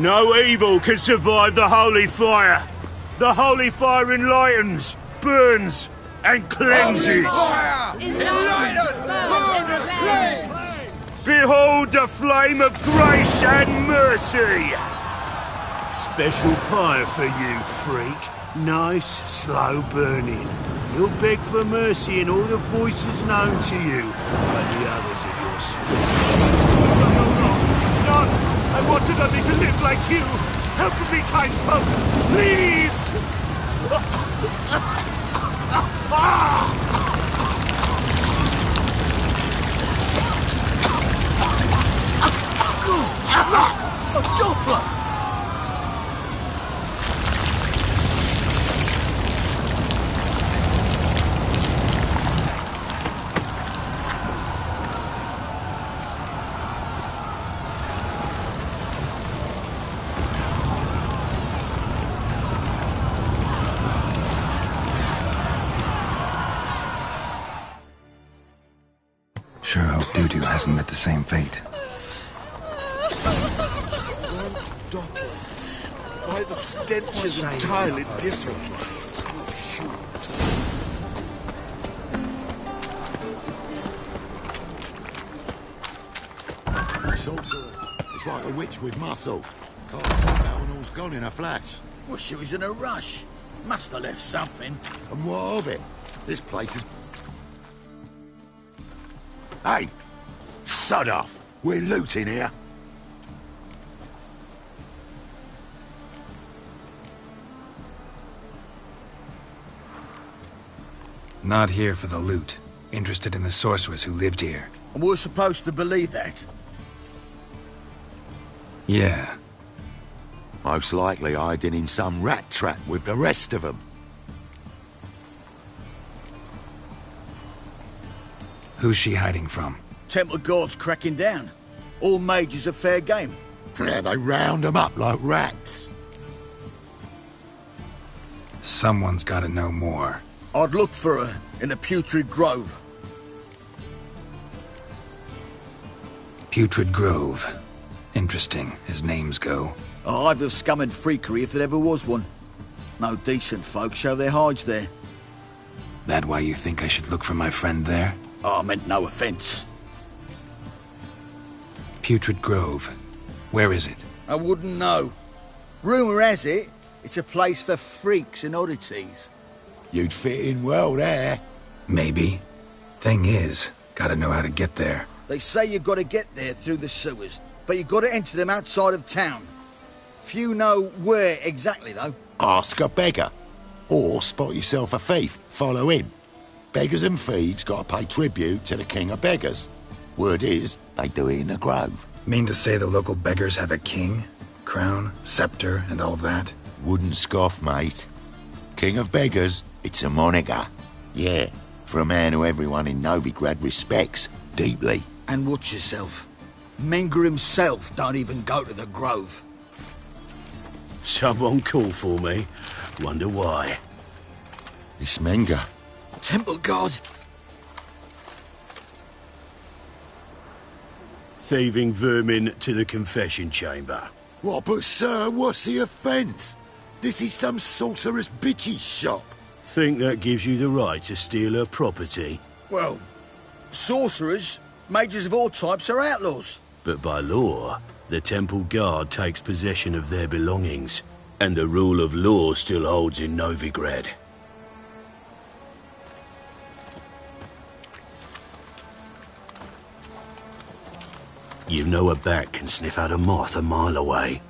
No evil can survive the holy fire. The holy fire enlightens, burns, and cleanses. Behold the flame of grace and mercy. Special fire for you, freak. Nice, slow burning. You'll beg for mercy in all the voices known to you by the others of your species. No, I wanted only to live like you. Help me, kind folk, please! Good luck! A Doppler! Sure hope Doo-Doo hasn't met the same fate. Doppler. Why, the stench is entirely different. Sorcerer. It's like a witch with muscle. Cast the spell and all's gone in a flash. Well, she was in a rush. Must have left something. And what of it? This place is... Hey! Sod off! We're looting here. Not here for the loot. Interested in the sorcerers who lived here. And we're supposed to believe that? Yeah. Most likely hiding in some rat trap with the rest of them. Who's she hiding from? Temple guards cracking down. All mages are fair game. Yeah, they round them up like rats. Someone's gotta know more. I'd look for her in a putrid grove. Putrid Grove. Interesting, as names go. A hive of scum and freakery if there ever was one. No decent folk show their hides there. That why you think I should look for my friend there? I meant no offence. Putrid Grove. Where is it? I wouldn't know. Rumour has it, it's a place for freaks and oddities. You'd fit in well there. Maybe. Thing is, gotta know how to get there. They say you've got to get there through the sewers, but you've got to enter them outside of town. Few know where exactly, though. Ask a beggar. Or spot yourself a thief. Follow him. Beggars and thieves got to pay tribute to the king of beggars. Word is, they do it in the grove. Mean to say the local beggars have a king? Crown, scepter, and all that? Wouldn't scoff, mate. King of beggars, it's a moniker. Yeah, for a man who everyone in Novigrad respects deeply. And watch yourself. Menger himself don't even go to the grove. Someone called for me. Wonder why. It's Menger. Temple guard. Thieving vermin to the confession chamber. What, but sir, what's the offence? This is some sorcerer's bitch's shop. Think that gives you the right to steal her property? Well, sorcerers, mages of all types are outlaws. But by law, the temple guard takes possession of their belongings, and the rule of law still holds in Novigrad. You know a bat can sniff out a moth a mile away.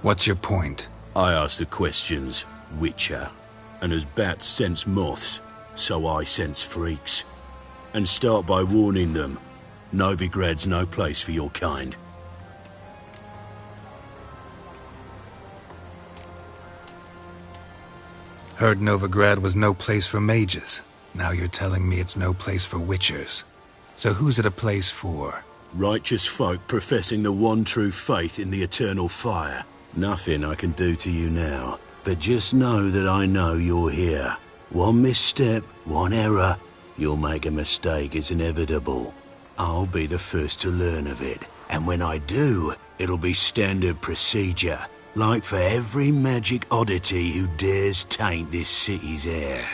What's your point? I ask the questions, Witcher. And as bats sense moths, so I sense freaks. And start by warning them, Novigrad's no place for your kind. Heard Novigrad was no place for mages. Now you're telling me it's no place for witchers. So who's it a place for? Righteous folk professing the one true faith in the eternal fire. Nothing I can do to you now, but just know that I know you're here. One misstep, one error. You'll make a mistake, it's inevitable. I'll be the first to learn of it. And when I do, it'll be standard procedure. Like for every magic oddity who dares taint this city's air.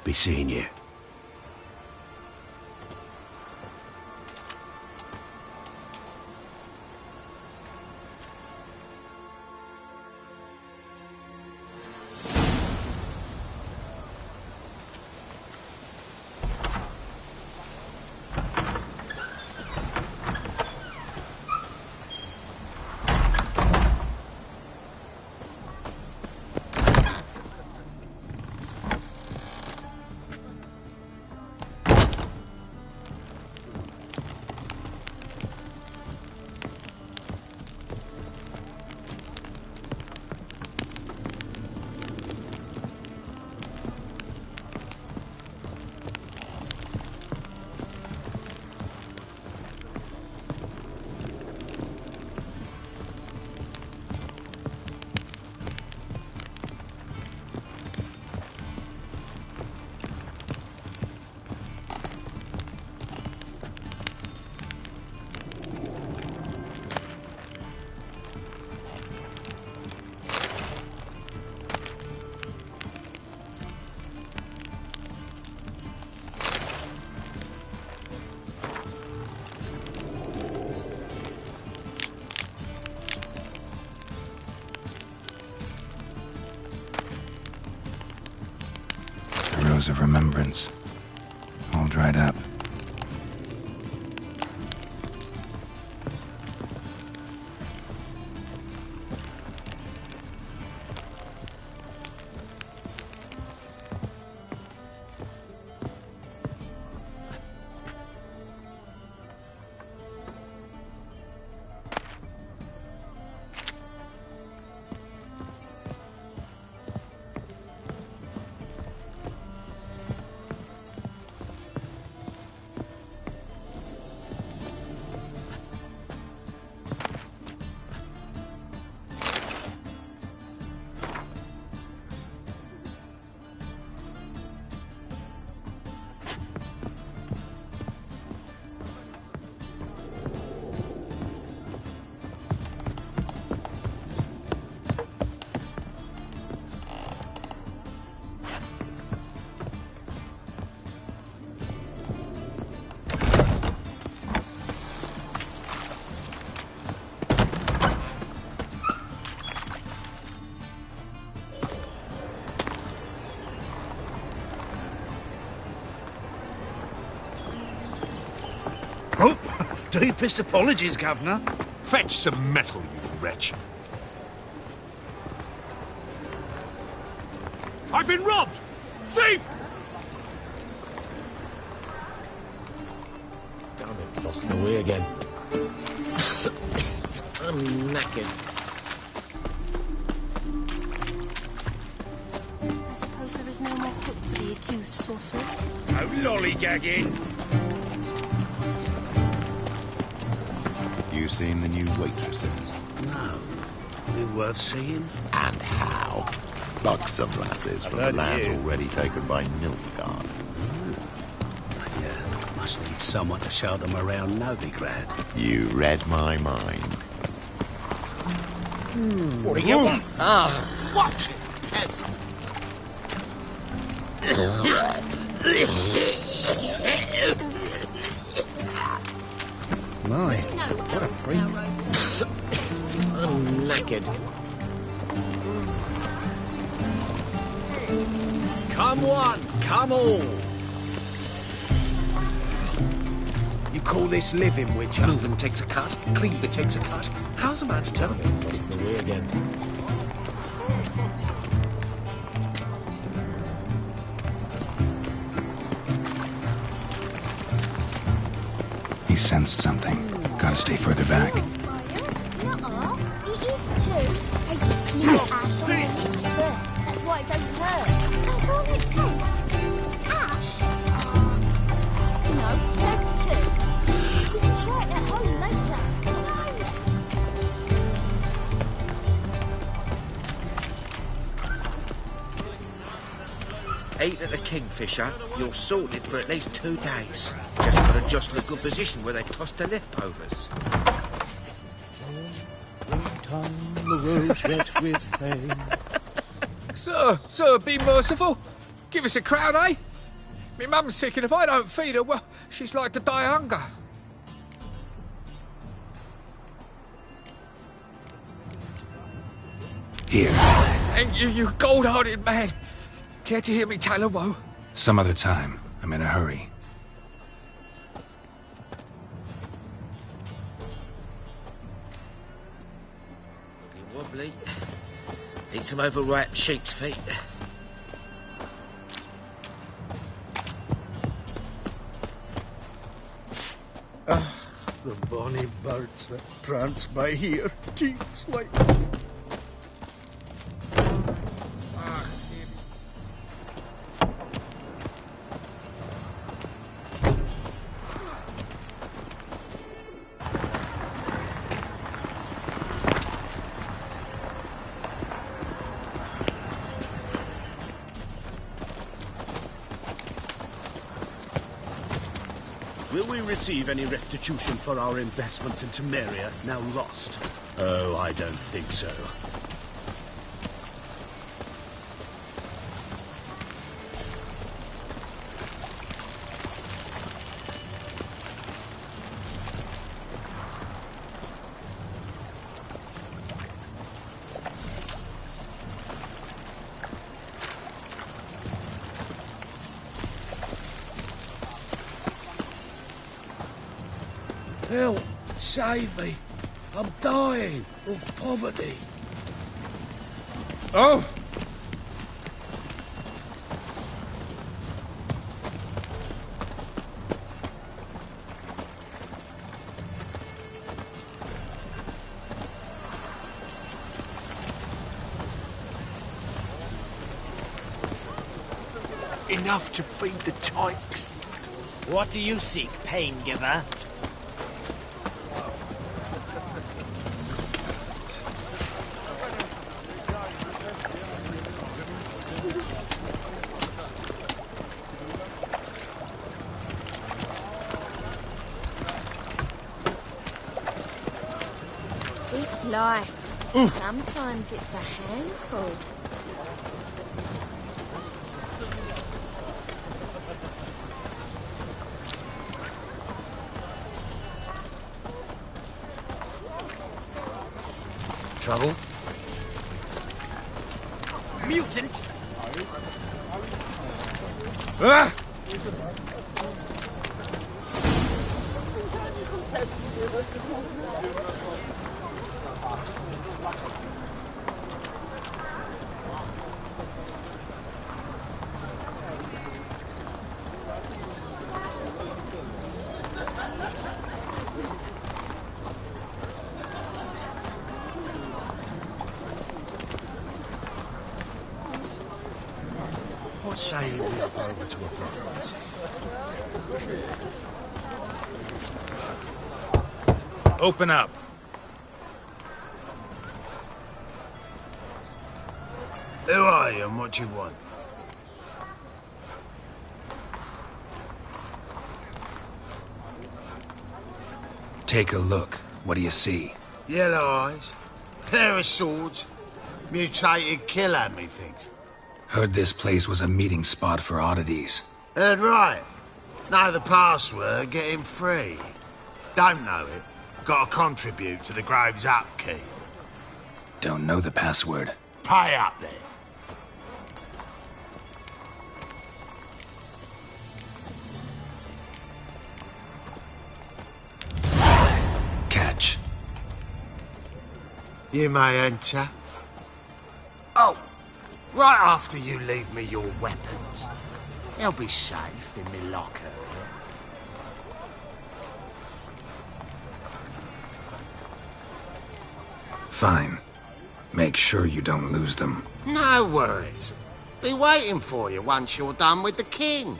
Be seeing you. Of remembrance, all dried up. Deepest apologies, Governor. Fetch some metal, you wretch. I've been robbed! Thief! Damn it, lost my way again. I'm knackered. I suppose there is no more hope for the accused sorceress. No lollygagging. You seen the new waitresses? No. They're worth seeing? And how? Buxom lasses from the lands already taken by Nilfgaard. Yeah, must need someone to show them around Novigrad. You read my mind. What do you want? Watch it, peasant. My, what a freak. I'm knackered. Come one, come all. You call this living, Witcher? Moving takes a cut, Cleaver takes a cut. How's a man to tell me? Lost my way again. He sensed something. Gotta stay further back. Nuh-uh, it is too. They just smear ash on their lips first. That's why it don't hurt. That's all it takes. Ash? No, soap too. You can try it at home later. Nice. eat at the Kingfisher, you're sorted for at least 2 days. Just gotta jostle a good position where they toss the leftovers. The road's wet with pain. Sir, be merciful. Give us a crown, eh? Me mum's sick, and if I don't feed her, well, she's like to die of hunger. Here. And you gold-hearted man. Care to hear me tell a woe? Some other time. I'm in a hurry. Be wobbly. Eat some overripe sheep's feet. The bonny birds that prance by here, teats like... Will we receive any restitution for our investments in Temeria, now lost? Oh, I don't think so. Help! Save me! I'm dying of poverty. Oh! Enough to feed the tykes. What do you seek, pain giver? This life, sometimes it's a handful. Trouble? Mutant! Ah! What say we up over to a brothel? Open up. Who are you and what do you want? Take a look. What do you see? Yellow eyes, pair of swords, mutated killer, methinks. Heard this place was a meeting spot for oddities. Heard right. Know the password, get him free. Don't know it, gotta contribute to the Grave's upkeep. Don't know the password. Pay up then. Catch. You may enter. Oh, right after you leave me your weapons. They'll be safe in me locker. Fine. Make sure you don't lose them. No worries. Be waiting for you once you're done with the king.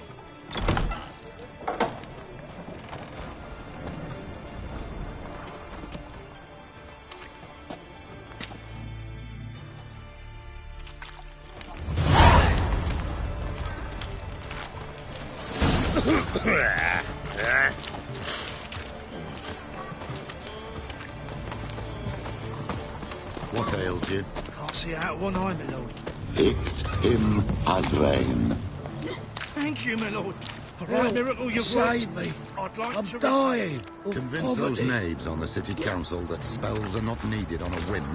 What ails you? Can't see out one eye, my lord. Picked him as vain. Thank you, my lord. A right miracle you've Save worked. me. I'd like I'm to... dying. of Convince those poverty. knaves on the city council that spells are not needed on a whim,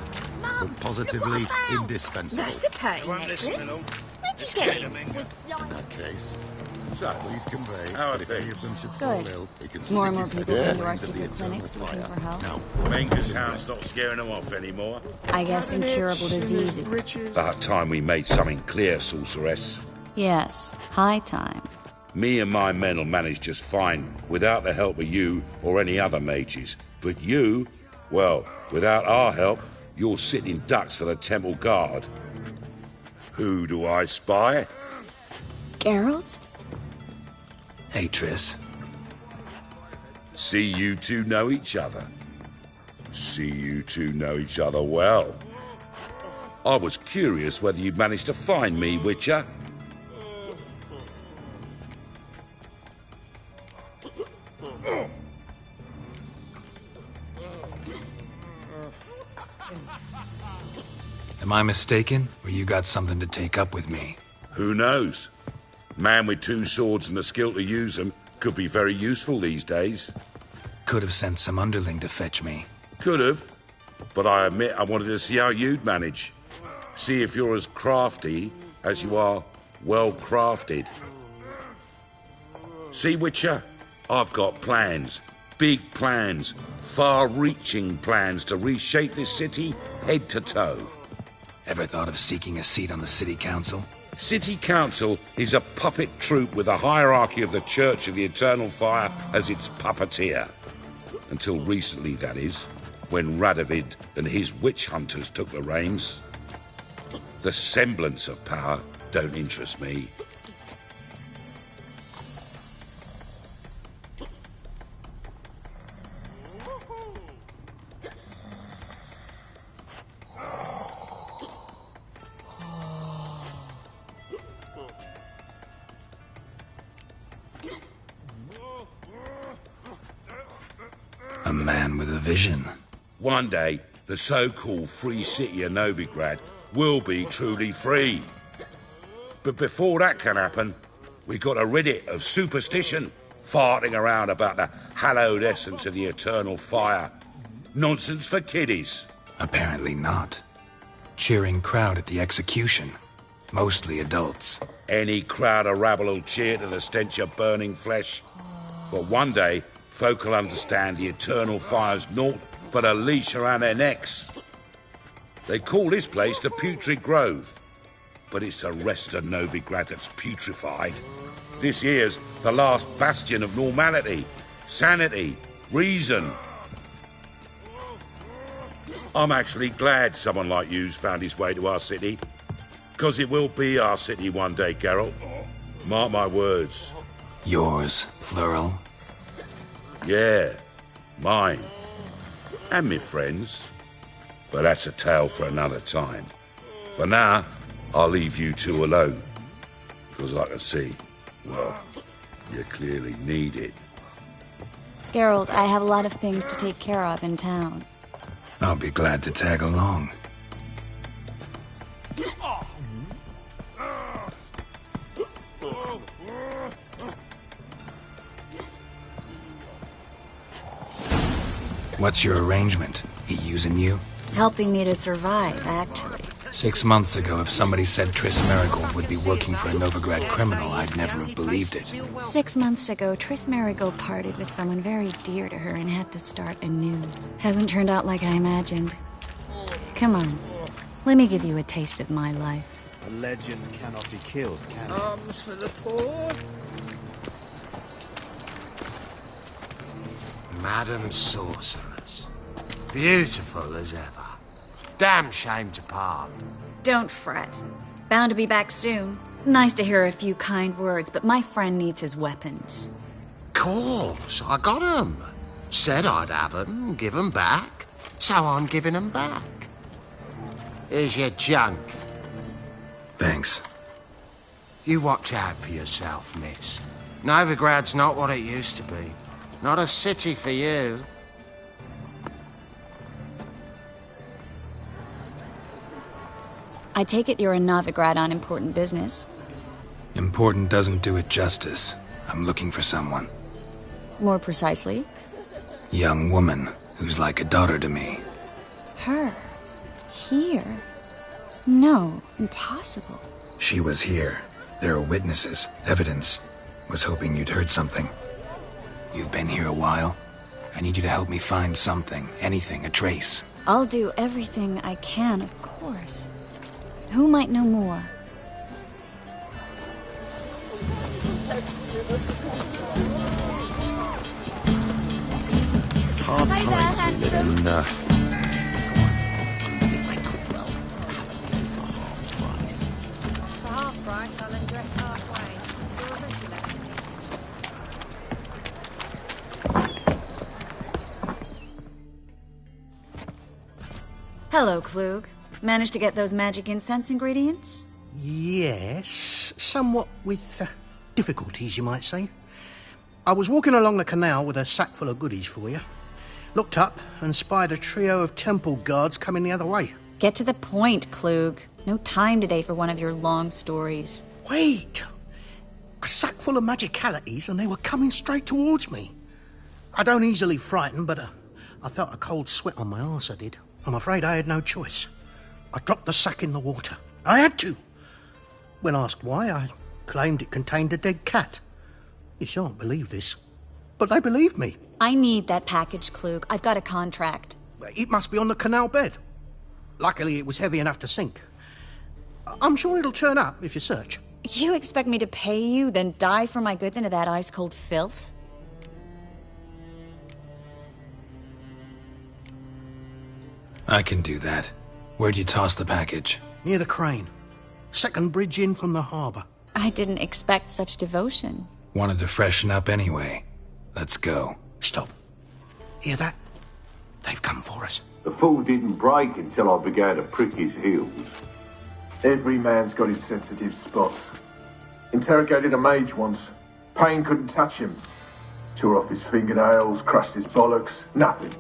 but positively indispensable. That's a party Won't listen, my necklace. lord. Where'd you It's get great, it? Amiga. Was In like... that case, please convey How that if are any of things? them should fall Good. ill, we can More and stick more his head people in come the to our flames of the secret eternal clinics looking fire. for help. Now, Menger's hound's not scaring them off anymore. I guess incurable diseases. About time we made something clear, sorceress. Yes, high time. Me and my men will manage just fine without the help of you or any other mages. But you, well, without our help, you're sitting ducks for the temple guard. Who do I spy? Geralt? Hey, Triss. See you two know each other. See you two know each other well. I was curious whether you'd managed to find me, Witcher. Am I mistaken, or you got something to take up with me? Who knows? Man with two swords and the skill to use them could be very useful these days. Could have sent some underling to fetch me. Could have, but I admit I wanted to see how you'd manage. See if you're as crafty as you are well crafted. See, Witcher, I've got plans. Big plans. Far-reaching plans to reshape this city head to toe. Ever thought of seeking a seat on the city council? City Council is a puppet troupe with a hierarchy of the Church of the Eternal Fire as its puppeteer. Until recently, that is, when Radovid and his witch hunters took the reins. The semblance of power don't interest me. A man with a vision. One day, the so-called free city of Novigrad will be truly free. But before that can happen, we got to rid it of superstition, farting around about the hallowed essence of the eternal fire. Nonsense for kiddies. Apparently not. Cheering crowd at the execution. Mostly adults. Any crowd of rabble will cheer to the stench of burning flesh. But one day, folk will understand the eternal fire's naught but a leash around their necks. They call this place the Putrid Grove, but it's the rest of Novigrad that's putrefied. This here's the last bastion of normality, sanity, reason. I'm actually glad someone like you's found his way to our city, because it will be our city one day, Geralt. Mark my words. Yours, plural. Yeah, mine. And me friends. But that's a tale for another time. For now, I'll leave you two alone. Because I can see, well, you clearly need it. Geralt, I have a lot of things to take care of in town. I'll be glad to tag along. What's your arrangement? He using you? Helping me to survive, actually. 6 months ago, if somebody said Triss Marigold would be working for a Novigrad criminal, I'd never have believed it. 6 months ago, Triss Marigold parted with someone very dear to her and had to start anew. Hasn't turned out like I imagined. Come on, let me give you a taste of my life. A legend cannot be killed, can it? Arms for the poor. Madam Sorceress. Beautiful as ever. Damn shame to part. Don't fret. Bound to be back soon. Nice to hear a few kind words, but my friend needs his weapons. Course, I got 'em. Said I'd have 'em, give 'em back. So I'm giving 'em back. Here's your junk. Thanks. You watch out for yourself, miss. Novigrad's not what it used to be. Not a city for you. I take it you're a Novigrad on important business. Important doesn't do it justice. I'm looking for someone. More precisely? Young woman who's like a daughter to me. Her? Here? No, impossible. She was here. There are witnesses, evidence. Was hoping you'd heard something. You've been here a while. I need you to help me find something, anything, a trace. I'll do everything I can, of course. Who might know more? Hard times we live in, so I wondered if I could, well, have a go for half price. For half price, I'll undress halfway. You're a regular. Hello, Klug. Managed to get those magic incense ingredients? Yes, somewhat with difficulties, you might say. I was walking along the canal with a sack full of goodies for you. Looked up and spied a trio of temple guards coming the other way. Get to the point, Klug. No time today for one of your long stories. Wait! A sack full of magicalities and they were coming straight towards me. I don't easily frighten, but I felt a cold sweat on my arse, I did. I'm afraid I had no choice. I dropped the sack in the water. I had to. When asked why, I claimed it contained a dead cat. You shan't believe this, but they believed me. I need that package, Klug. I've got a contract. It must be on the canal bed. Luckily, it was heavy enough to sink. I'm sure it'll turn up if you search. You expect me to pay you, then dive for my goods into that ice-cold filth? I can do that. Where'd you toss the package? Near the crane. Second bridge in from the harbour. I didn't expect such devotion. Wanted to freshen up anyway. Let's go. Stop. Hear that? They've come for us. The fool didn't break until I began to prick his heels. Every man's got his sensitive spots. Interrogated a mage once. Pain couldn't touch him. Tore off his fingernails, crushed his bollocks, nothing.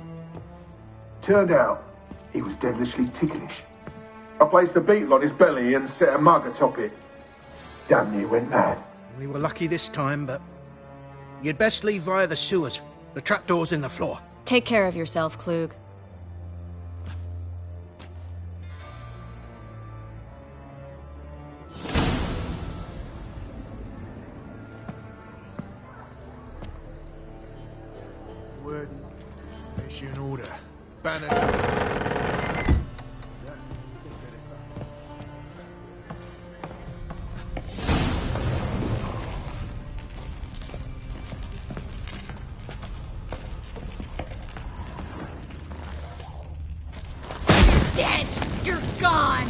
Turned out, he was devilishly ticklish. I placed a beetle on his belly and set a mug atop it. Damn near went mad. We were lucky this time, but you'd best leave via the sewers. The trapdoor's in the floor. Take care of yourself, Klug. Word. Issue an order. Banners. Dead! You're gone!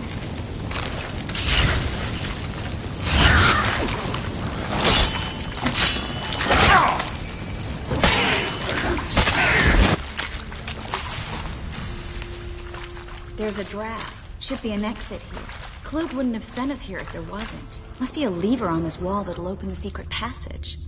There's a draft. Should be an exit here. Klug wouldn't have sent us here if there wasn't. Must be a lever on this wall that'll open the secret passage.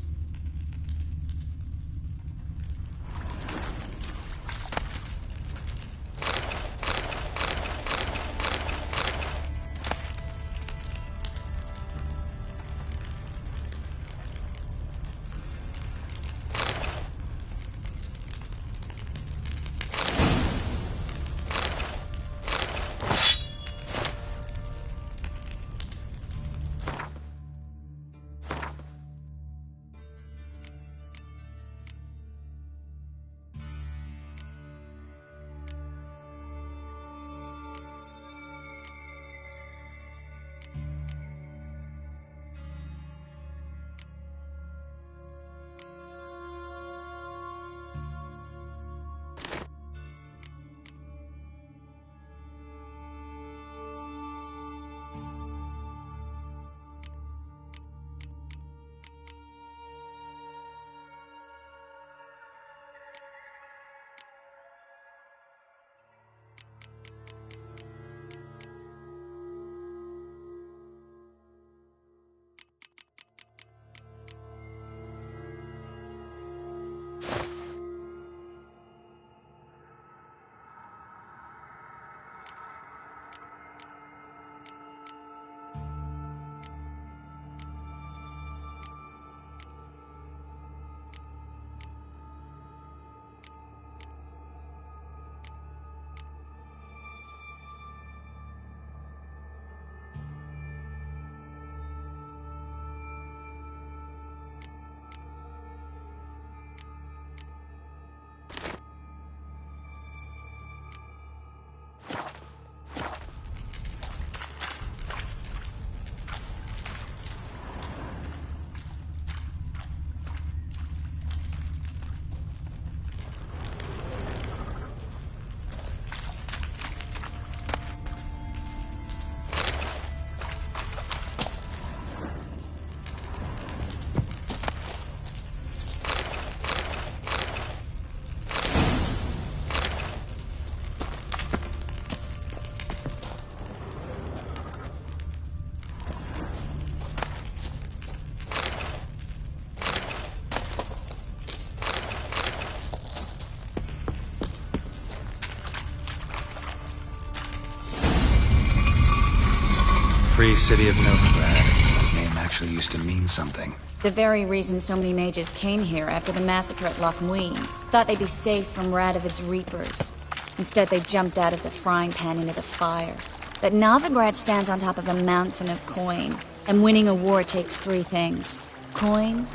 Free City of Novigrad. That name actually used to mean something. The very reason so many mages came here after the massacre at Loch Muin. Thought they'd be safe from Radovid's reapers. Instead, they jumped out of the frying pan into the fire. But Novigrad stands on top of a mountain of coin. And winning a war takes three things. Coin,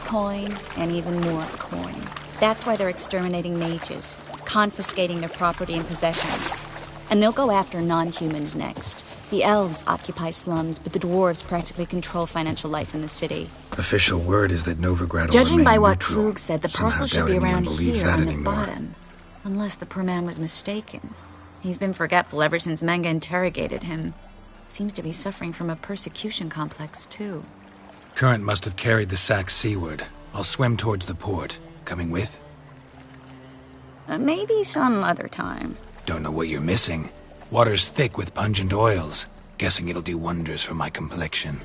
and even more coin. That's why they're exterminating mages, confiscating their property and possessions. And they'll go after non-humans next. The elves occupy slums, but the dwarves practically control financial life in the city. Official word is that Novigrad will Judging by remain what neutral. Krug said, the Somehow parcel should doubt be anyone around believes here that on the anymore. bottom. Unless the poor man was mistaken. He's been forgetful ever since Manga interrogated him. Seems to be suffering from a persecution complex, too. Current must have carried the sack seaward. I'll swim towards the port. Coming with? Maybe some other time. Don't know what you're missing. Water's thick with pungent oils. Guessing it'll do wonders for my complexion.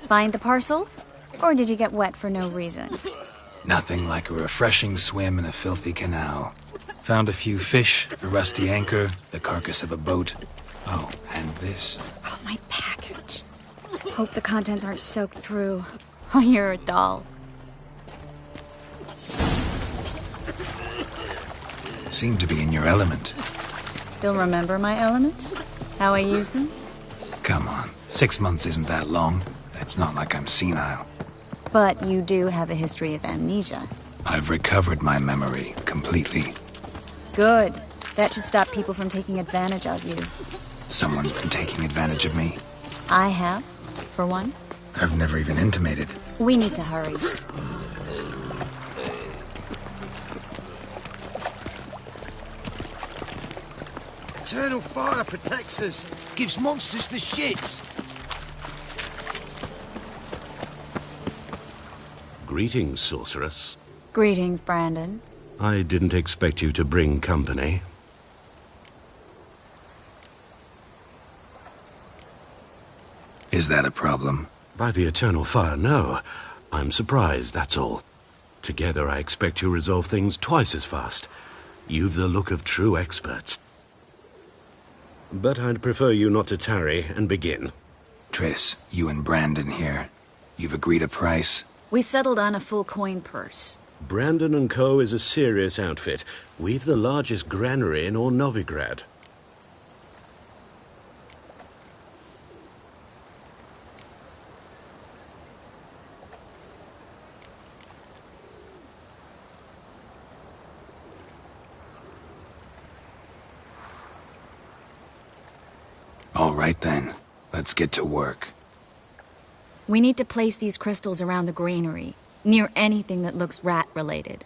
Find the parcel? Or did you get wet for no reason? Nothing like a refreshing swim in a filthy canal. Found a few fish, a rusty anchor, the carcass of a boat. Oh, and this. Oh, my package. Hope the contents aren't soaked through. Oh, you're a doll. Seem to be in your element. Still remember my elements? How I use them? Come on, 6 months isn't that long. It's not like I'm senile. But you do have a history of amnesia. I've recovered my memory completely. Good. That should stop people from taking advantage of you. Someone's been taking advantage of me. I have, for one. I've never even intimated. We need to hurry. Eternal fire protects us. Gives monsters the shits. Greetings, sorceress. Greetings, Brandon. I didn't expect you to bring company. Is that a problem? By the eternal fire, no. I'm surprised, that's all. Together, I expect you resolve things twice as fast. You've the look of true experts. But I'd prefer you not to tarry and begin. Triss, you and Brandon here. You've agreed a price? We settled on a full coin purse. Brandon & Co. is a serious outfit. We've the largest granary in all Novigrad. All right then, let's get to work. We need to place these crystals around the granary, near anything that looks rat-related.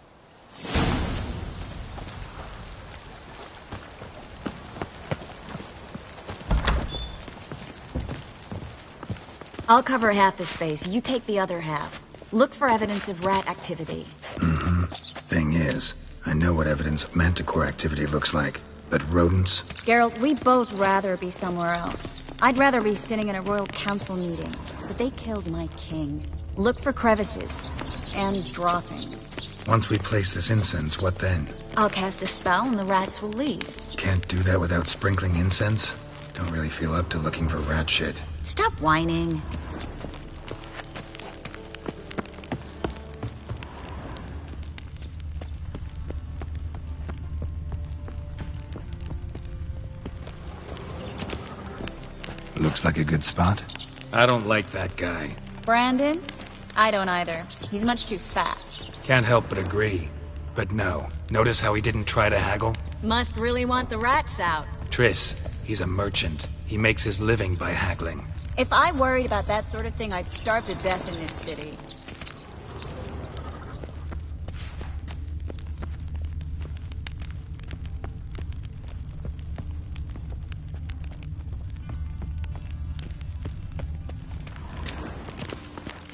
I'll cover half the space, you take the other half. Look for evidence of rat activity. Thing is, I know what evidence of manticore activity looks like, but rodents? Geralt, we'd both rather be somewhere else. I'd rather be sitting in a royal council meeting, but they killed my king. Look for crevices, and draw things. Once we place this incense, what then? I'll cast a spell and the rats will leave. Can't do that without sprinkling incense? Don't really feel up to looking for rat shit. Stop whining. Looks like a good spot. I don't like that guy. Brandon? I don't either. He's much too fat. Can't help but agree. But no, notice how he didn't try to haggle? Must really want the rats out. Triss, he's a merchant. He makes his living by haggling. If I worried about that sort of thing, I'd starve to death in this city.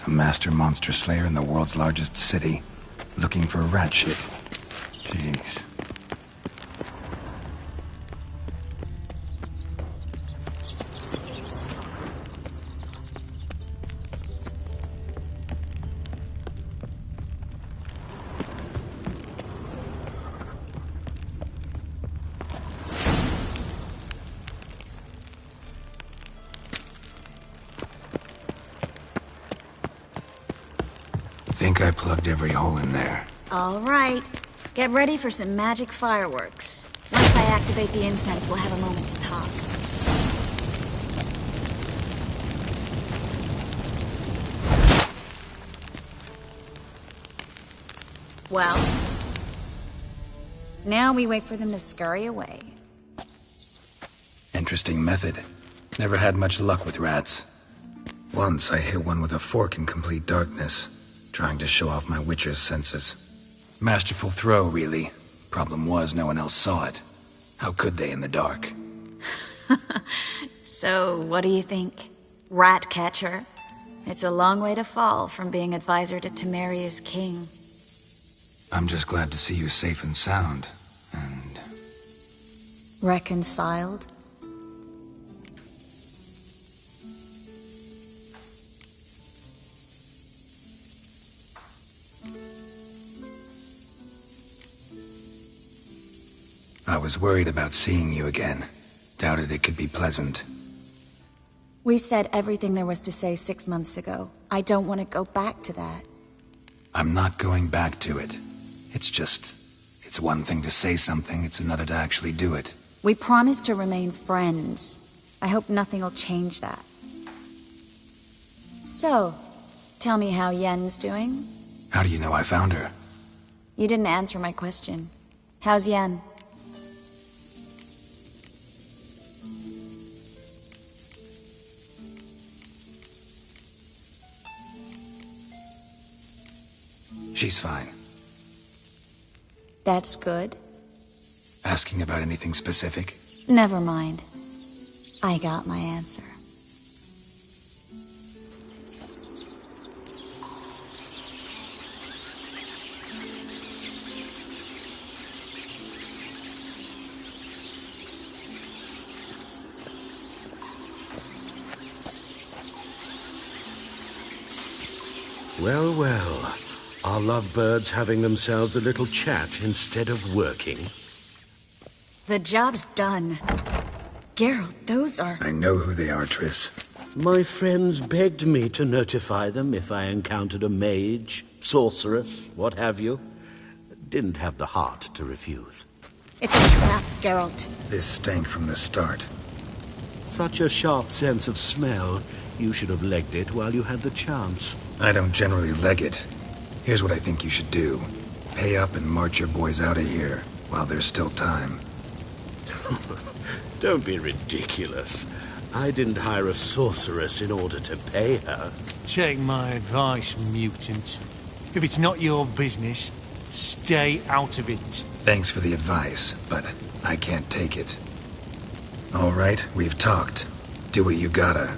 A master monster slayer in the world's largest city, looking for rat shit. Jeez. Think I plugged every hole in there. All right. Get ready for some magic fireworks. Once I activate the incense, we'll have a moment to talk. Well, now we wait for them to scurry away. Interesting method. Never had much luck with rats. Once I hit one with a fork in complete darkness, trying to show off my witcher's senses. Masterful throw, really. Problem was, no one else saw it. How could they in the dark? So, what do you think? Rat catcher? It's a long way to fall from being advisor to Temeria's king. I'm just glad to see you safe and sound, and... Reconciled? I was worried about seeing you again. Doubted it could be pleasant. We said everything there was to say 6 months ago. I don't want to go back to that. I'm not going back to it. It's one thing to say something, it's another to actually do it. We promised to remain friends. I hope nothing will change that. So, tell me how Yen's doing? How do you know I found her? You didn't answer my question. How's Yen? She's fine. That's good. Asking about anything specific? Never mind. I got my answer. Well, well. Are lovebirds having themselves a little chat instead of working? The job's done. Geralt, those are... I know who they are, Triss. My friends begged me to notify them if I encountered a mage, sorceress, what have you. Didn't have the heart to refuse. It's a trap, Geralt. This stank from the start. Such a sharp sense of smell. You should have legged it while you had the chance. I don't generally leg it. Here's what I think you should do. Pay up and march your boys out of here while there's still time. Don't be ridiculous. I didn't hire a sorceress in order to pay her. Take my advice, mutant. If it's not your business, stay out of it. Thanks for the advice, but I can't take it. All right, we've talked. Do what you gotta.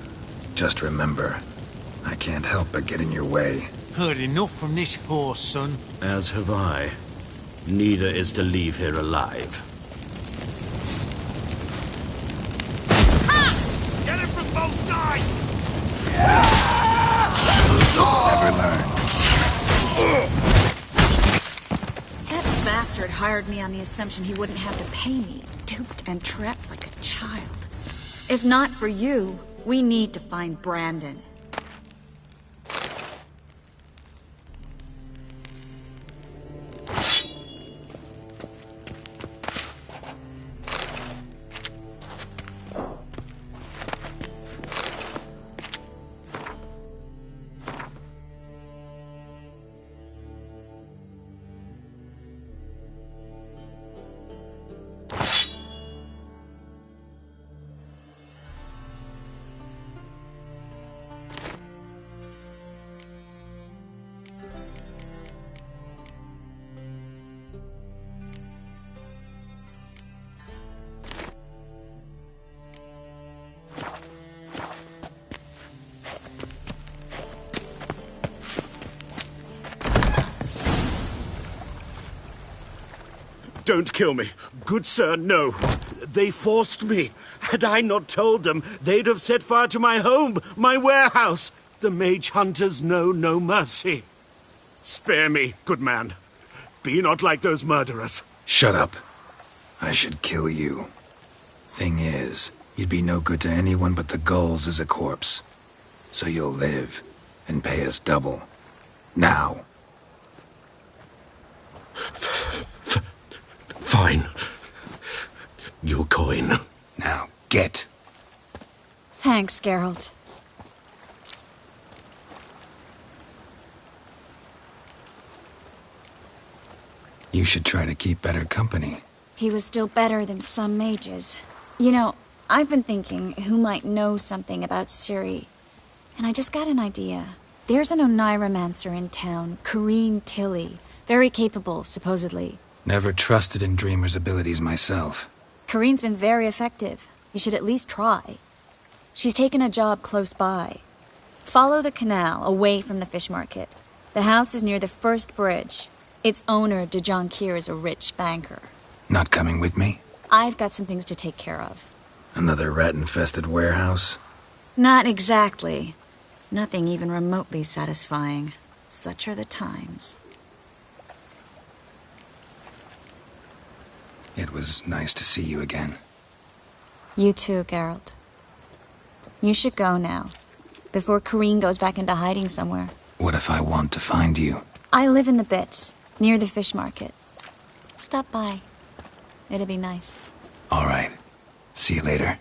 Just remember, I can't help but get in your way. Heard enough from this horse, son. As have I. Neither is to leave here alive. Get it from both sides! Never learn. That bastard hired me on the assumption he wouldn't have to pay me. Duped and trapped like a child. If not for you, we need to find Brandon. Don't kill me. Good sir, no. They forced me. Had I not told them, they'd have set fire to my home, my warehouse. The mage hunters know no mercy. Spare me, good man. Be not like those murderers. Shut up. I should kill you. Thing is, you'd be no good to anyone but the gulls as a corpse. So you'll live and pay us double. Now. Fine. Your coin. Now, get. Thanks, Geralt. You should try to keep better company. He was still better than some mages. You know, I've been thinking who might know something about Ciri. And I just got an idea. There's an Oneiromancer in town, Corrine Tilly. Very capable, supposedly. Never trusted in Dreamer's abilities myself. Corrine's been very effective. You should at least try. She's taken a job close by. Follow the canal, away from the fish market. The house is near the first bridge. Its owner, de Jonquier, is a rich banker. Not coming with me? I've got some things to take care of. Another rat-infested warehouse? Not exactly. Nothing even remotely satisfying. Such are the times. It was nice to see you again. You too, Geralt. You should go now, before Corrine goes back into hiding somewhere. What if I want to find you? I live in the Bits, near the fish market. Stop by. It'll be nice. All right. See you later.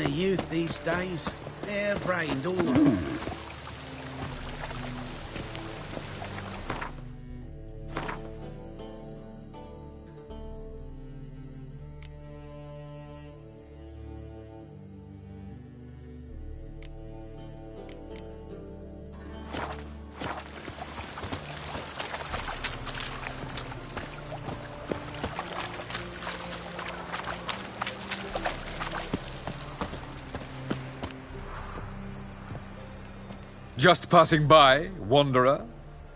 Youth these days, harebrained all of them. Just passing by, wanderer?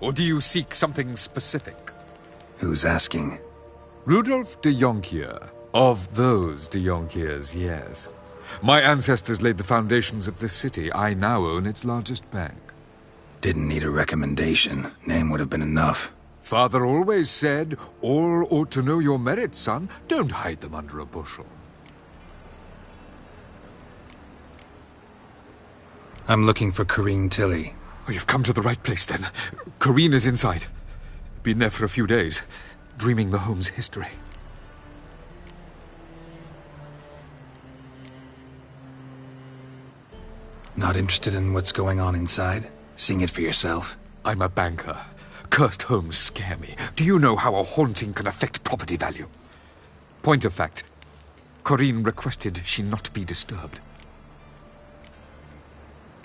Or do you seek something specific? Who's asking? Rudolf de Jonkier. Of those de Jonkiers, yes. My ancestors laid the foundations of this city. I now own its largest bank. Didn't need a recommendation. Name would have been enough. Father always said, all ought to know your merits, son. Don't hide them under a bushel. I'm looking for Corrine Tilly. Oh, you've come to the right place, then. Corrine is inside. Been there for a few days, dreaming the home's history. Not interested in what's going on inside? Seeing it for yourself? I'm a banker. Cursed homes scare me. Do you know how a haunting can affect property value? Point of fact, Corrine requested she not be disturbed.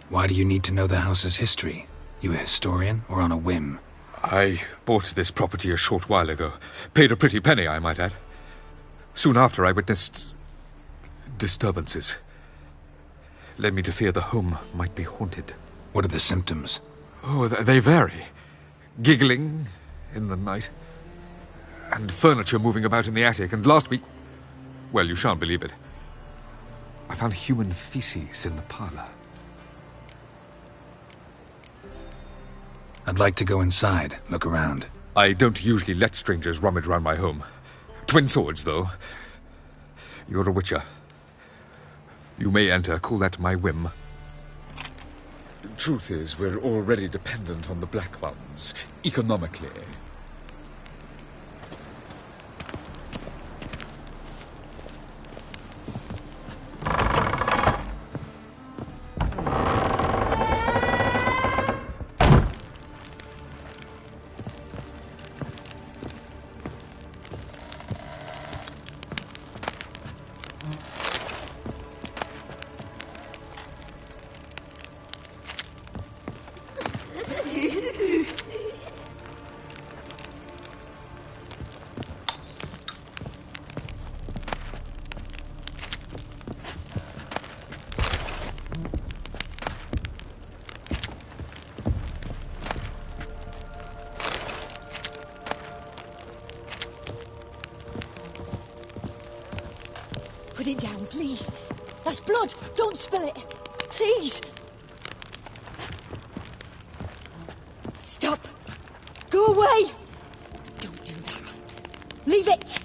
Why do you need to know the house's history? You a historian, or on a whim? I bought this property a short while ago. Paid a pretty penny, I might add. Soon after, I witnessed disturbances. Led me to fear the home might be haunted. What are the symptoms? Oh, they vary. Giggling in the night, and furniture moving about in the attic, and last week... Well, you shan't believe it. I found human feces in the parlor. I'd like to go inside, look around. I don't usually let strangers rummage around my home. Twin swords, though. You're a witcher. You may enter, call that my whim. Truth is, we're already dependent on the Black Ones, economically. Put it down, please. That's blood. Don't spill it. Please. Stop. Go away. Don't do that. Leave it.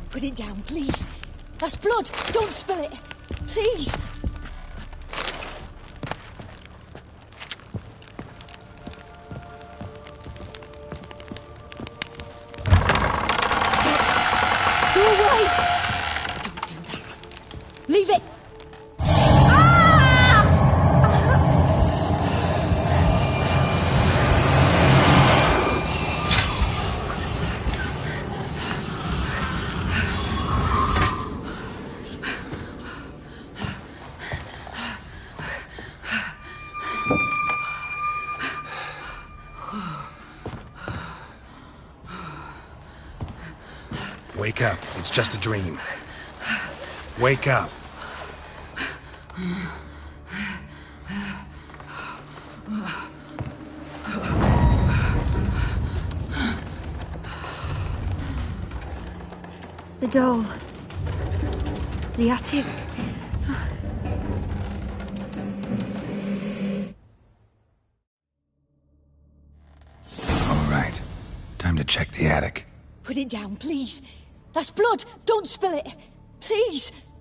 Put it down, please. That's blood. Don't spill it. Please. Go away! Don't do that. Leave it! Wake up. It's just a dream. Wake up. The doll. The attic. All right. Time to check the attic. Put it down, please. That's blood. Don't spill it. Please.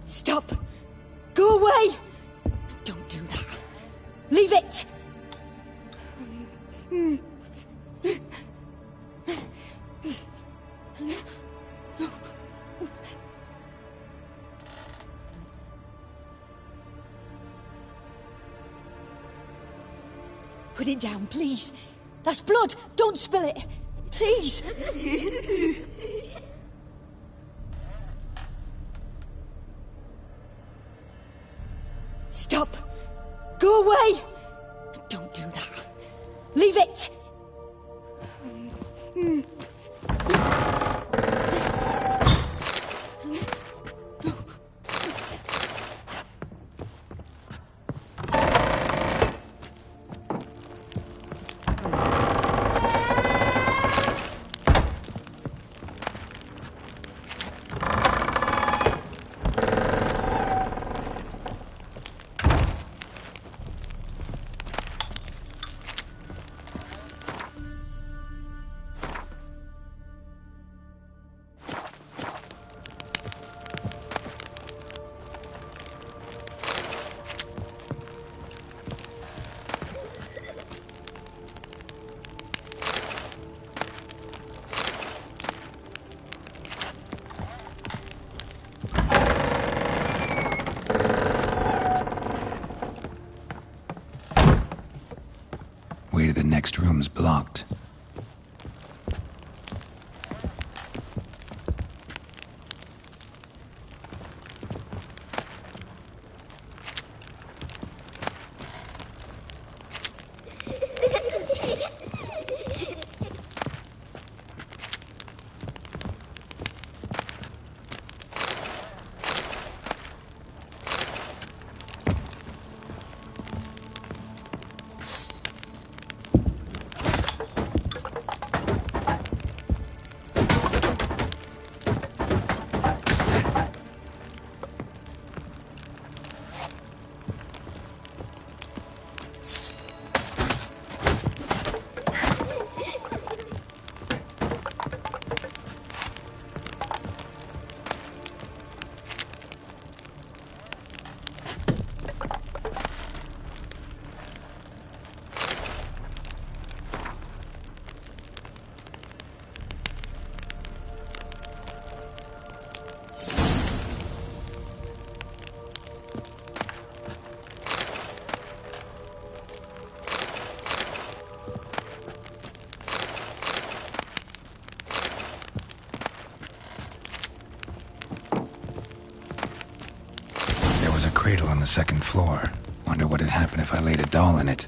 Stop. Go away. Don't do that. Leave it. Put it down, please. That's blood. Don't spill it. Please. Stop! Go away! Don't do that. Leave it! Way to the next room's blocked. There was a cradle on the second floor. Wonder what had happened if I laid a doll in it.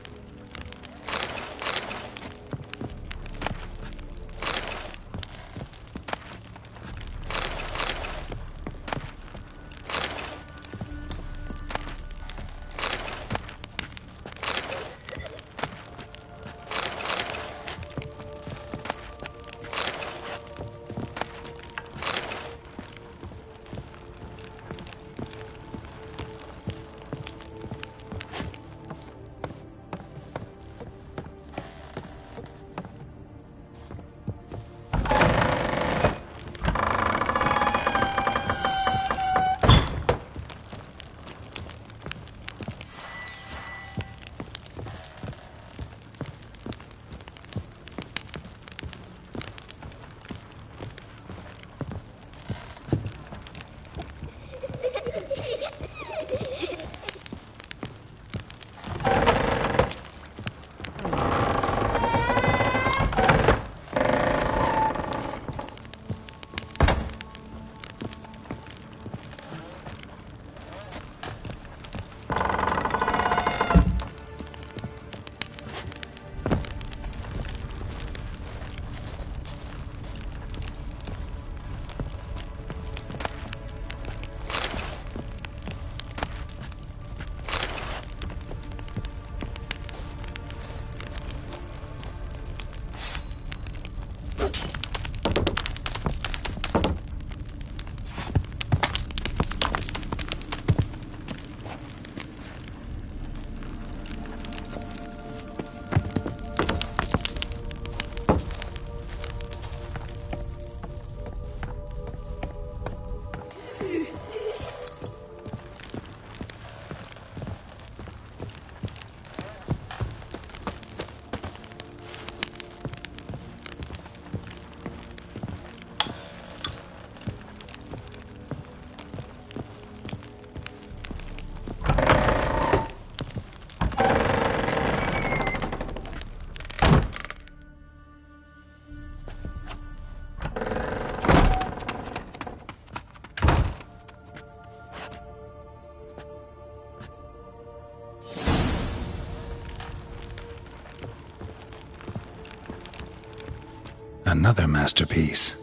Another masterpiece.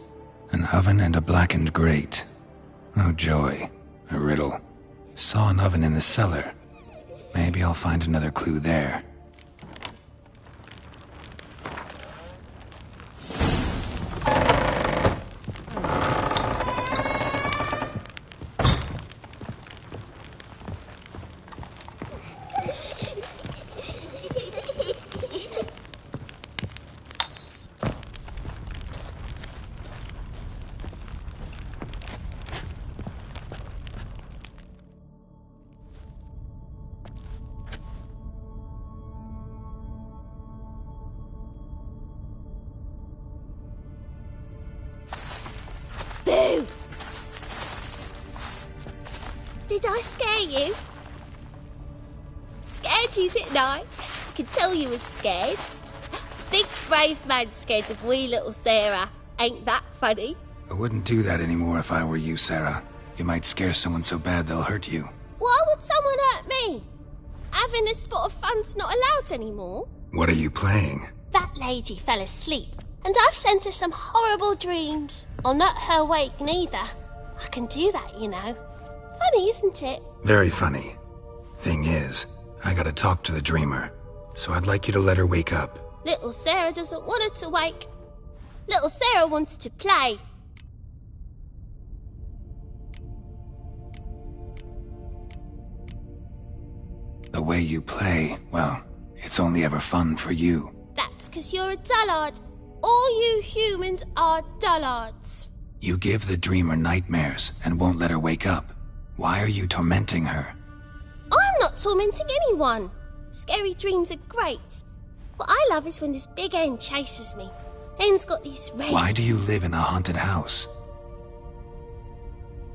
An oven and a blackened grate. Oh joy. A riddle. Saw an oven in the cellar. Maybe I'll find another clue there. Boo! Did I scare you? Scared you, didn't I? I can tell you was scared. Big brave man scared of wee little Sarah. Ain't that funny? I wouldn't do that anymore if I were you, Sarah. You might scare someone so bad they'll hurt you. Why would someone hurt me? Having a spot of fun's not allowed anymore. What are you playing? That lady fell asleep, and I've sent her some horrible dreams. I'll not her wake neither. I can do that, you know. Funny, isn't it? Very funny. Thing is, I gotta talk to the dreamer, so I'd like you to let her wake up. Little Sarah doesn't want her to wake. Little Sarah wants to play. The way you play, well, it's only ever fun for you. That's 'cause you're a dullard. All you humans are dullards. You give the dreamer nightmares and won't let her wake up. Why are you tormenting her? I'm not tormenting anyone. Scary dreams are great. What I love is when this big hen chases me. Hen's got these red... Why do you live in a haunted house?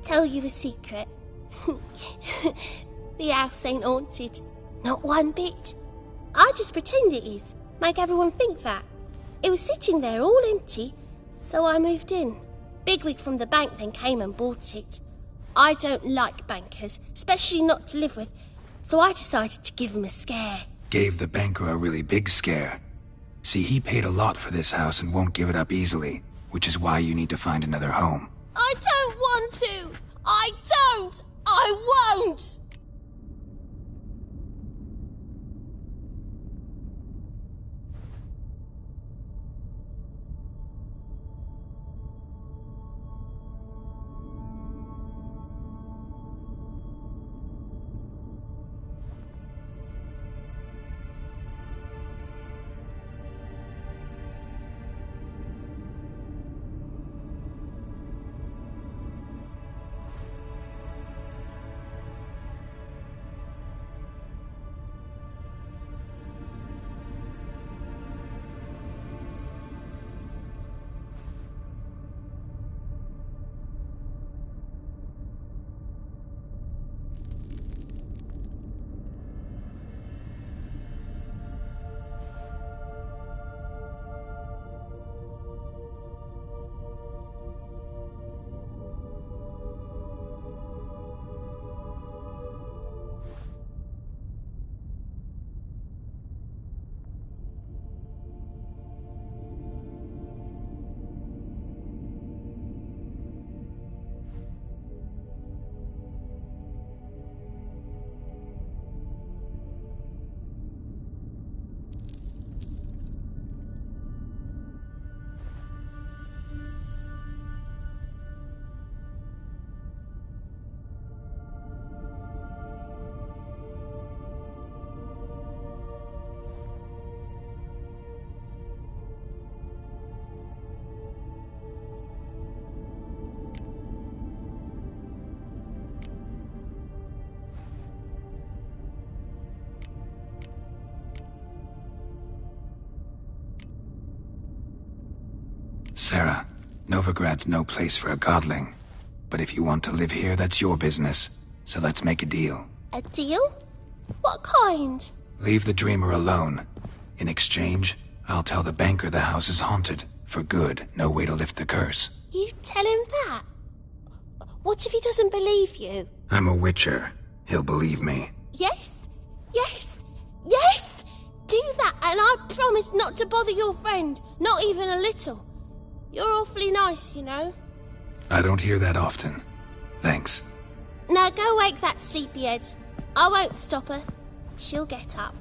Tell you a secret. The house ain't haunted. Not one bit. I just pretend it is. Make everyone think that. It was sitting there all empty, so I moved in. Bigwig from the bank then came and bought it. I don't like bankers, especially not to live with, so I decided to give him a scare. Gave the banker a really big scare. See, he paid a lot for this house and won't give it up easily, which is why you need to find another home. I don't want to! I don't! I won't! Sarah, Novigrad's no place for a godling. But if you want to live here, that's your business. So let's make a deal. A deal? What kind? Leave the dreamer alone. In exchange, I'll tell the banker the house is haunted. For good, no way to lift the curse. You tell him that? What if he doesn't believe you? I'm a witcher. He'll believe me. Yes? Yes? Yes! Do that and I promise not to bother your friend. Not even a little. You're awfully nice, you know. I don't hear that often. Thanks. Now go wake that sleepyhead. I won't stop her. She'll get up.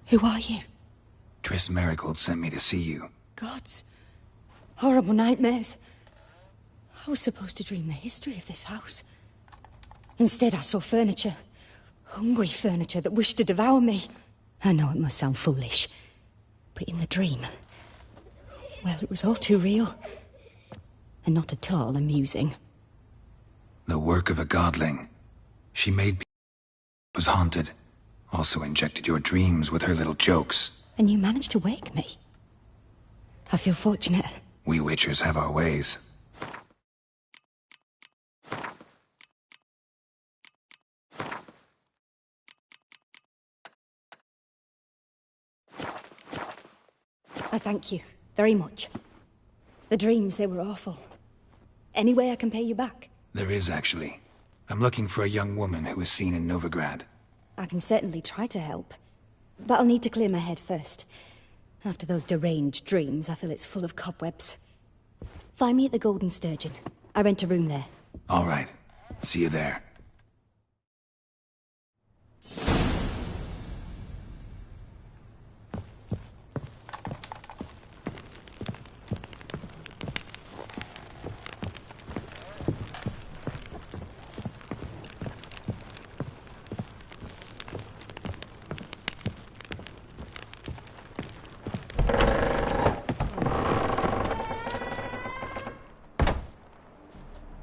Who are you? Triss Marigold sent me to see you. Gods. Horrible nightmares. I was supposed to dream the history of this house. Instead, I saw furniture. Hungry furniture that wished to devour me. I know it must sound foolish, but in the dream, well, it was all too real. And not at all amusing. The work of a godling. She made was haunted. Also injected your dreams with her little jokes. And you managed to wake me. I feel fortunate. We Witchers have our ways. I thank you very much. The dreams, they were awful. Any way I can pay you back? There is, actually. I'm looking for a young woman who was seen in Novigrad. I can certainly try to help. But I'll need to clear my head first. After those deranged dreams, I feel it's full of cobwebs. Find me at the Golden Sturgeon. I rent a room there. All right. See you there.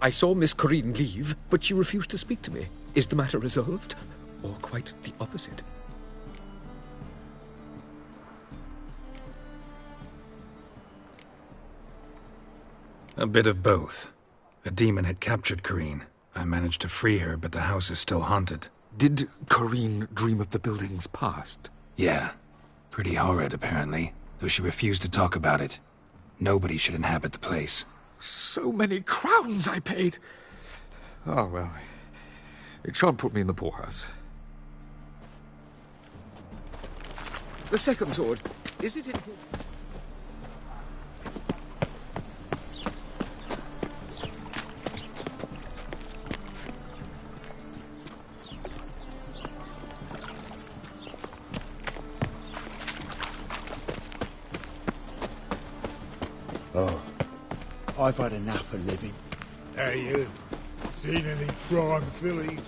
I saw Miss Corinne leave, but she refused to speak to me. Is the matter resolved? Or quite the opposite? A bit of both. A demon had captured Corinne. I managed to free her, but the house is still haunted. Did Corinne dream of the building's past? Yeah. Pretty horrid, apparently, though she refused to talk about it. Nobody should inhabit the place. So many crowns I paid. Oh, well. It shan't put me in the poorhouse. The second sword, is it in... Oh, I've had enough of living. Hey, you. Seen any prime fillies?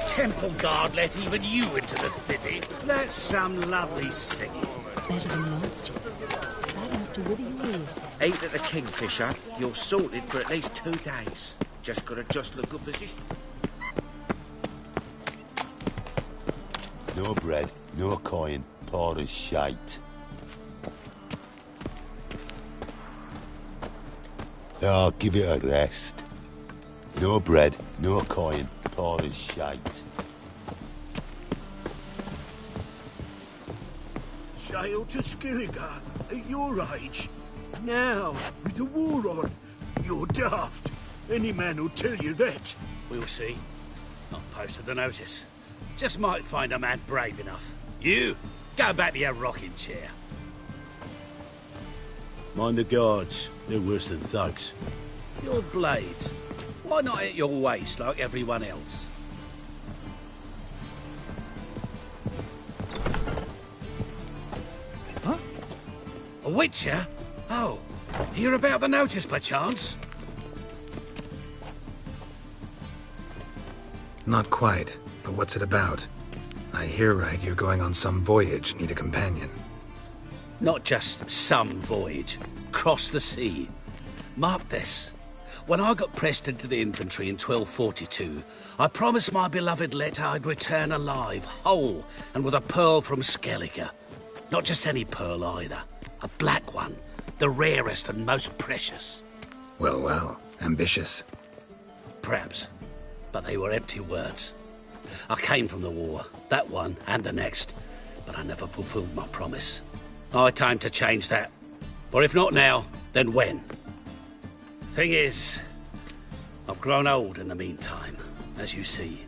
Temple guard let even you into the city. That's some lovely singing. Better than last year. Bad enough to wither your ears. Eat at the Kingfisher, you're sorted for at least 2 days. Just gotta jostle a good position. No bread, no coin, poor as shite. Oh, give it a rest. No bread, no coin, poor as shite. Shame sail to Skilliger at your age. Now, with the war on, you're daft. Any man will tell you that. We'll see. Not posted the notice. Just might find a man brave enough. You, go back to your rocking chair. Mind the guards. They're worse than thugs. Your blades. Why not at your waist like everyone else? Huh? A witcher? Oh, hear about the notice, perchance? Not quite, but what's it about? I hear right you're going on some voyage, need a companion. Not just some voyage. Cross the sea. Mark this. When I got pressed into the infantry in 1242, I promised my beloved Letta I'd return alive, whole, and with a pearl from Skellige. Not just any pearl either. A black one. The rarest and most precious. Well, well. Ambitious. Perhaps. But they were empty words. I came from the war, that one and the next, but I never fulfilled my promise. High time to change that. For if not now, then when? Thing is, I've grown old in the meantime, as you see.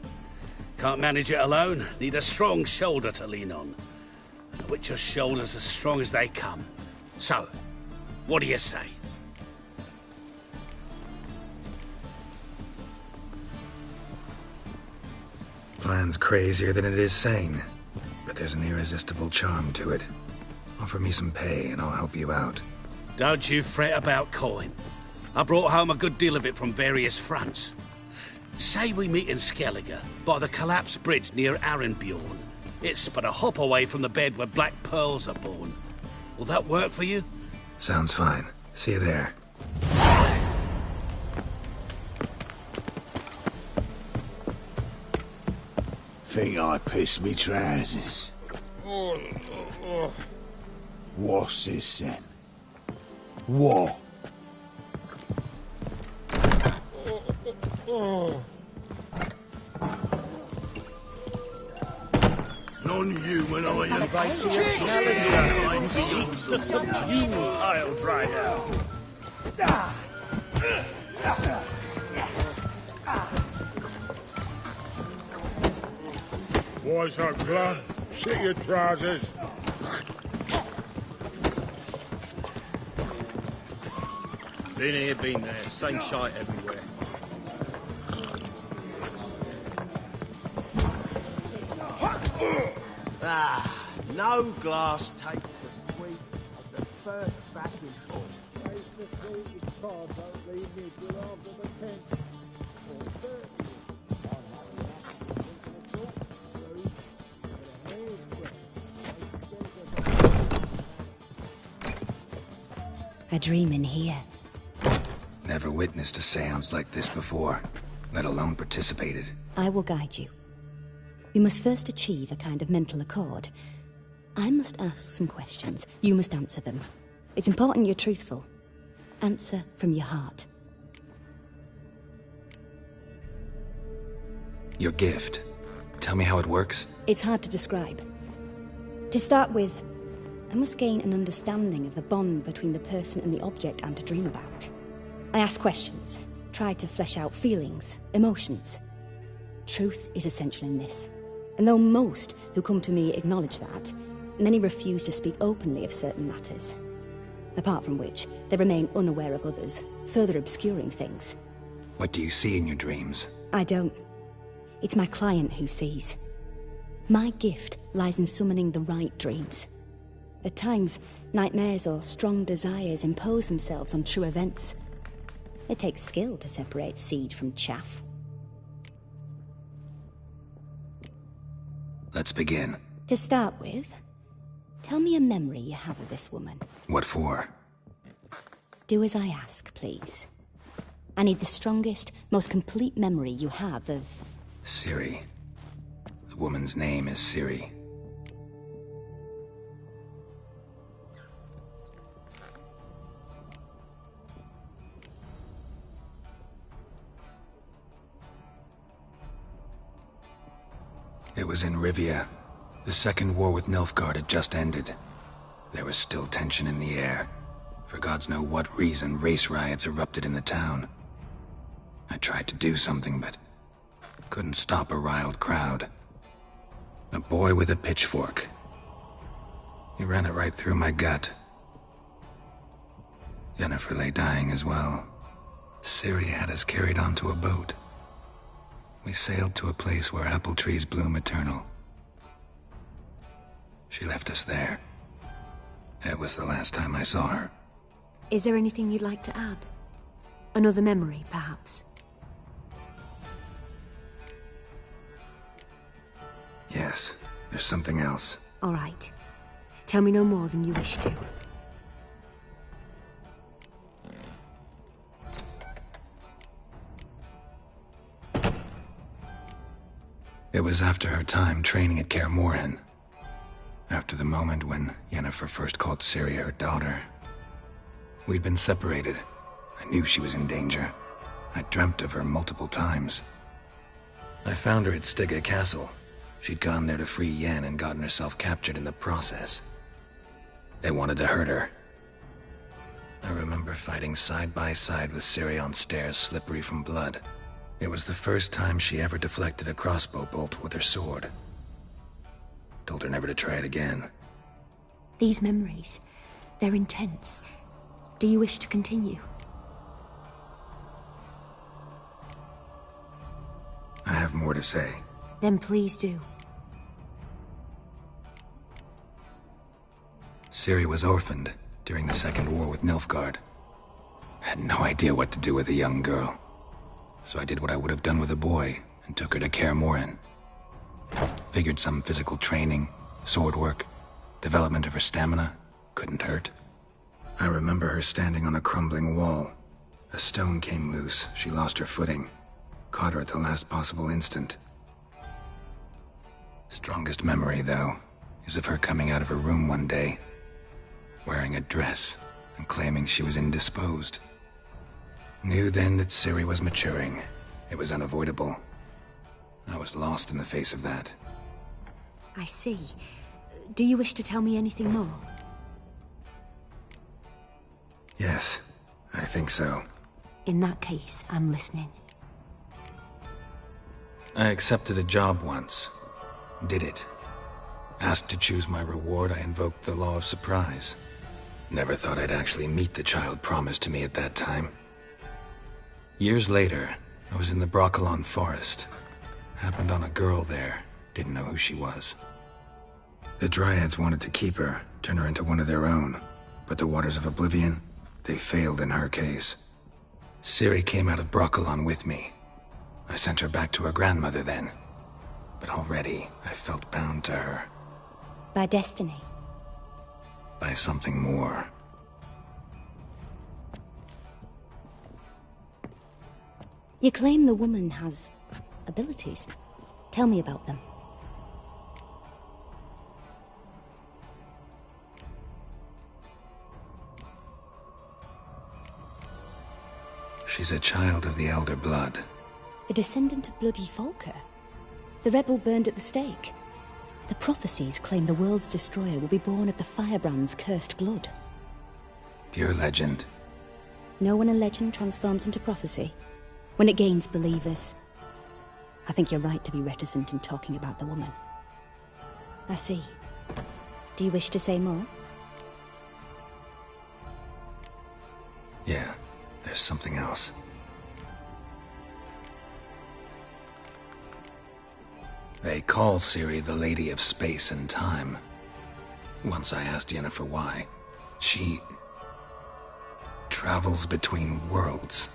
Can't manage it alone, need a strong shoulder to lean on. And a witcher's shoulder's as strong as they come. So, what do you say? Plan's crazier than it is sane, but there's an irresistible charm to it. Offer me some pay and I'll help you out. Don't you fret about coin. I brought home a good deal of it from various fronts. Say we meet in Skellige, by the collapsed bridge near Arenbjorn. It's but a hop away from the bed where black pearls are born. Will that work for you? Sounds fine. See you there. Think I pissed me trousers. What's this then? What? Non-human, are you? Challenger seeks to subdue I'll dry down. Why's her glum? Shit your trousers. Been here, been there. Same shite everywhere. No glass take the tweak of the first back in full. A dream in here. Never witnessed a seance like this before, let alone participated. I will guide you. We must first achieve a kind of mental accord. I must ask some questions. You must answer them. It's important you're truthful. Answer from your heart. Your gift. Tell me how it works. It's hard to describe. To start with, I must gain an understanding of the bond between the person and the object I'm to dream about. I ask questions, try to flesh out feelings, emotions. Truth is essential in this. And though most who come to me acknowledge that, many refuse to speak openly of certain matters. Apart from which, they remain unaware of others, further obscuring things. What do you see in your dreams? I don't. It's my client who sees. My gift lies in summoning the right dreams. At times, nightmares or strong desires impose themselves on true events. It takes skill to separate seed from chaff. Let's begin. To start with, tell me a memory you have of this woman. What for? Do as I ask, please. I need the strongest, most complete memory you have of... Ciri. The woman's name is Ciri. It was in Rivia. The second war with Nilfgaard had just ended. There was still tension in the air. For gods know what reason, race riots erupted in the town. I tried to do something, but couldn't stop a riled crowd. A boy with a pitchfork. He ran it right through my gut. Yennefer lay dying as well. Ciri had us carried onto a boat. We sailed to a place where apple trees bloom eternal. She left us there. That was the last time I saw her. Is there anything you'd like to add? Another memory, perhaps? Yes, there's something else. All right. Tell me no more than you wish to. It was after her time training at Kaer Morhen. After the moment when Yennefer first called Ciri her daughter. We'd been separated. I knew she was in danger. I dreamt of her multiple times. I found her at Stygga Castle. She'd gone there to free Yen and gotten herself captured in the process. They wanted to hurt her. I remember fighting side by side with Ciri on stairs slippery from blood. It was the first time she ever deflected a crossbow bolt with her sword. Told her never to try it again. These memories, they're intense. Do you wish to continue? I have more to say. Then please do. Ciri was orphaned during the Second War with Nilfgaard. Had no idea what to do with a young girl. So I did what I would have done with a boy and took her to Kaer Morhen. Figured some physical training, sword work, development of her stamina couldn't hurt. I remember her standing on a crumbling wall. A stone came loose, she lost her footing. Caught her at the last possible instant. Strongest memory, though, is of her coming out of her room one day, wearing a dress and claiming she was indisposed. Knew then that Ciri was maturing. It was unavoidable. I was lost in the face of that. I see. Do you wish to tell me anything more? Yes, I think so. In that case, I'm listening. I accepted a job once. Did it. Asked to choose my reward, I invoked the law of surprise. Never thought I'd actually meet the child promised to me at that time. Years later, I was in the Brokilon forest. Happened on a girl there. Didn't know who she was. The Dryads wanted to keep her, turn her into one of their own. But the Waters of Oblivion, they failed in her case. Ciri came out of Brokilon with me. I sent her back to her grandmother then. But already, I felt bound to her. By destiny? By something more. You claim the woman has abilities. Tell me about them. She's a child of the Elder Blood. A descendant of bloody Volker. The rebel burned at the stake. The prophecies claim the world's destroyer will be born of the firebrand's cursed blood. Pure legend. Know when a legend transforms into prophecy? When it gains believers. I think you're right to be reticent in talking about the woman. I see. Do you wish to say more? Yeah, there's something else. They call Ciri the Lady of Space and Time. Once I asked Yennefer why. She travels between worlds.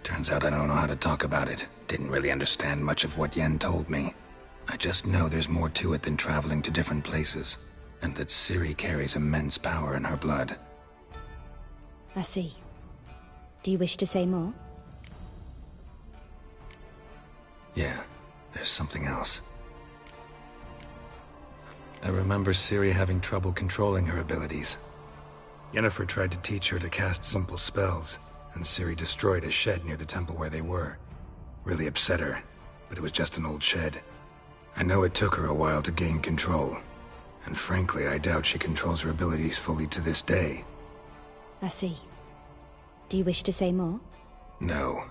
Turns out I don't know how to talk about it. Didn't really understand much of what Yen told me. I just know there's more to it than traveling to different places, and that Ciri carries immense power in her blood. I see. Do you wish to say more? Yeah, there's something else. I remember Ciri having trouble controlling her abilities. Yennefer tried to teach her to cast simple spells, and Ciri destroyed a shed near the temple where they were. Really upset her, but it was just an old shed. I know it took her a while to gain control, And frankly, I doubt she controls her abilities fully to this day. I see. Do you wish to say more? No.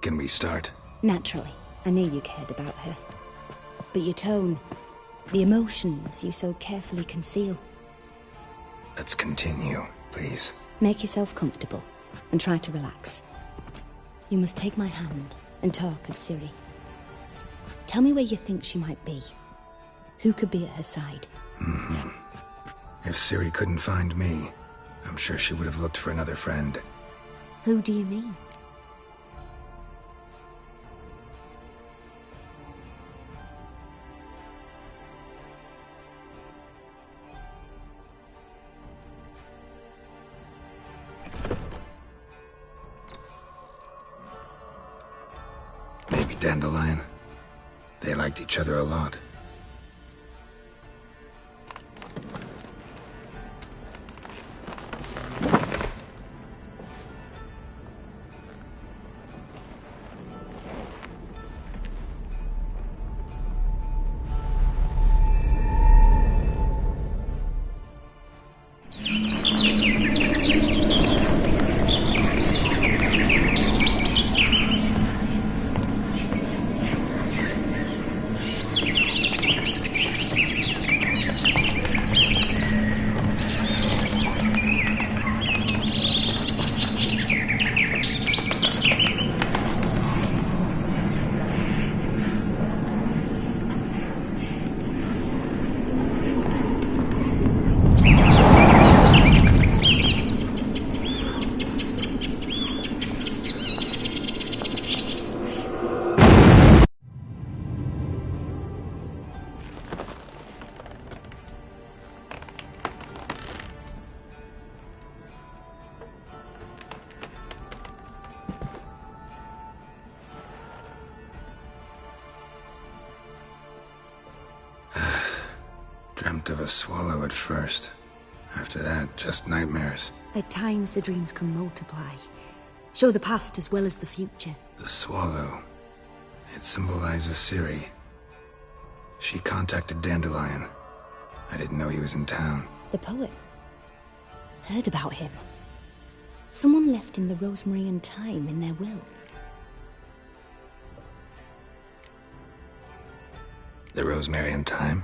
Can we start? Naturally. I knew you cared about her. But your tone, the emotions you so carefully conceal. Let's continue, please. Make yourself comfortable and try to relax. You must take my hand and talk of Ciri. Tell me where you think she might be. Who could be at her side? If Ciri couldn't find me, I'm sure she would have looked for another friend. Who do you mean? Maybe Dandelion. They liked each other a lot. Dreamt of a swallow at first. After that, just nightmares. At times the dreams can multiply. Show the past as well as the future. The swallow. It symbolizes Ciri. She contacted Dandelion. I didn't know he was in town. The poet. Heard about him. Someone left him the rosemary and thyme in their will. The rosemary and thyme?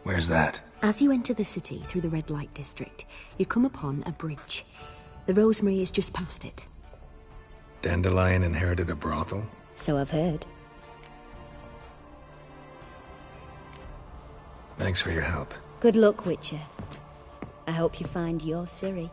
Where's that? As you enter the city through the red light district, you come upon a bridge. The rosemary is just past it. Dandelion inherited a brothel? So I've heard. Thanks for your help. Good luck, Witcher. I hope you find your Ciri.